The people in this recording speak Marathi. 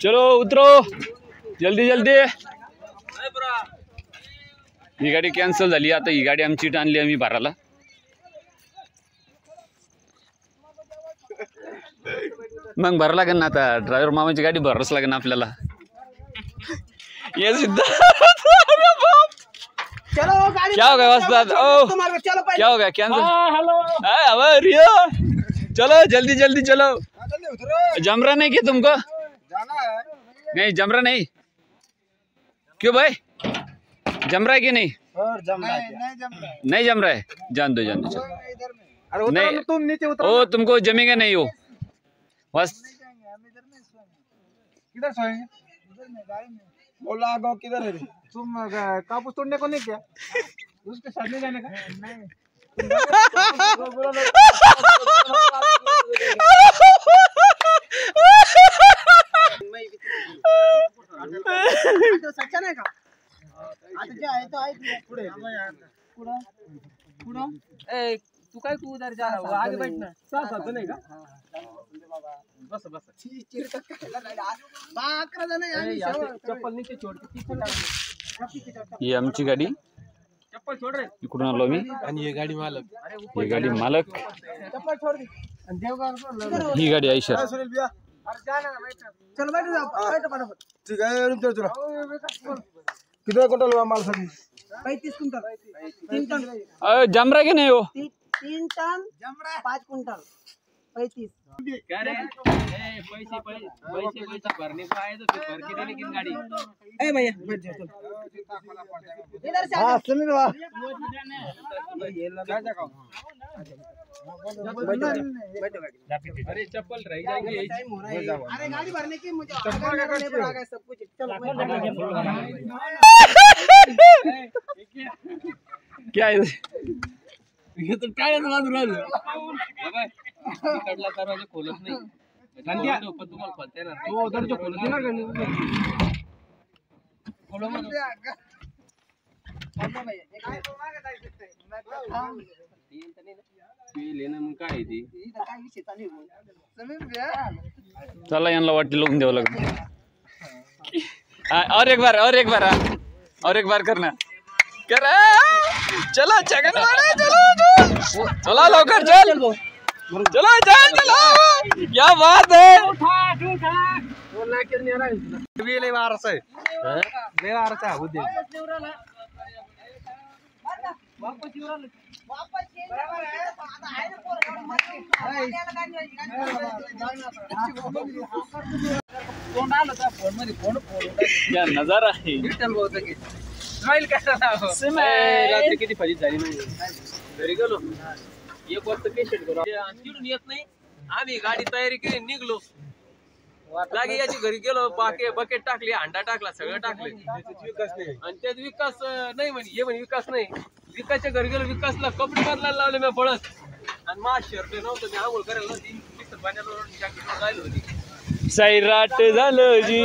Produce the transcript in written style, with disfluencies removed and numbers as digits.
चलो उतरो जल्दी जल्दी। ही गाडी कॅन्सल झाली। आता ही गाडी आमची आणली आम्ही भरायला। मग भरा लागेल ना आता ड्रायव्हर मामाची गाडी भरावच लागेल ना आपल्याला। ये क्या हो गया वस्ताद? क्या हो गया कैंसिल? रियो चलो जल्दी जल्दी चलो। जमरा नहीं क्या तुमको? नहीं जमरा नहीं। क्यों भाई जम रहा है कि नहीं? नहीं जम रहा है। जान दो जान दो। नहीं तुम नीचे उतरो। ओ तुमको जमेगा नहीं हो बस। किधर सोएंगे? बोला गो किधर है? तुम कापूस तोड़ने को नहीं क्या? उसके साथ नहीं जाने का? नहीं। सच्चा नहीं का? आता जे आहे तो आहे पुढे पुढे ए तू काय तू उधर जा रहा आगे बैठ ना। साथ नाही का? बस बस चप्पल नीचे छोड़ ये आमची गाडी। चप्पल छोड़ रे। इकडून आलो मी आणि ये गाडी मालक। ये गाडी मालक। चप्पल छोड़ दे आणि देवगाव ही गाडी आयशर। सुनील भैया अरे जाना ना बैठ चल बैठ जा बैठ फटाफट। ठीक है रुक चलो कितना क्विंटल हुआ माल सभी? 35 क्विंटल 3 टन। जमरा की नहीं हो? 3 टन 5 क्विंटल 35। क्या रे पैसे भरने को आए तो फिर भर के देने की गाड़ी। ए भैया बैठ जा चल इधर से हां सुनील वाह अरे चप्पल रह जाएंगे। अरे गाड़ी भरने की मुझे लेबर आ गए सब कुछ। चलो क्या है ये तो काय बाजू राहिलो इकडला दरवाजा खोलत नाही पण तुम्हाला खोलता येणार तो दरवाजा खोलत येणार का खोलो मग लेना मग काय ती काय विषय चालू चला यांना वाटी लावून द्यावं लागेल। और एक बार और एक बार करना कर। चलो चगन वाले चलो चलो लवकर चल चलो चल चलो। क्या बात है? बोलना के नहीं आ रहा है ले वारस है ले वारस है उदे वापस बराबर है आता आहे ना पोर फोन आला त्या फोन मध्ये फोन क्या नजारा है। विठ्ठल भाऊचा की स्माइल कसा रात्री किती फजित झाली नाही घरी गेलो एक वाजता पेशंट करू तिकडून येत नाही आम्ही गाडी तयारी केली निघलो लागे याची घरी गेलो बकेट टाकली हांडा टाकला सगळं टाकले आणि त्यात विकास नाही म्हणे हे म्हणे विकास नाही। विकासच्या घरी गेलो विकासला कपडे बदलायला लावले मी पळत आणि माझ शर्ट नव्हतं मी आंघोळ करायला नव्हती पाण्याला जॅकेट राहिली होती। सैराट झालं जी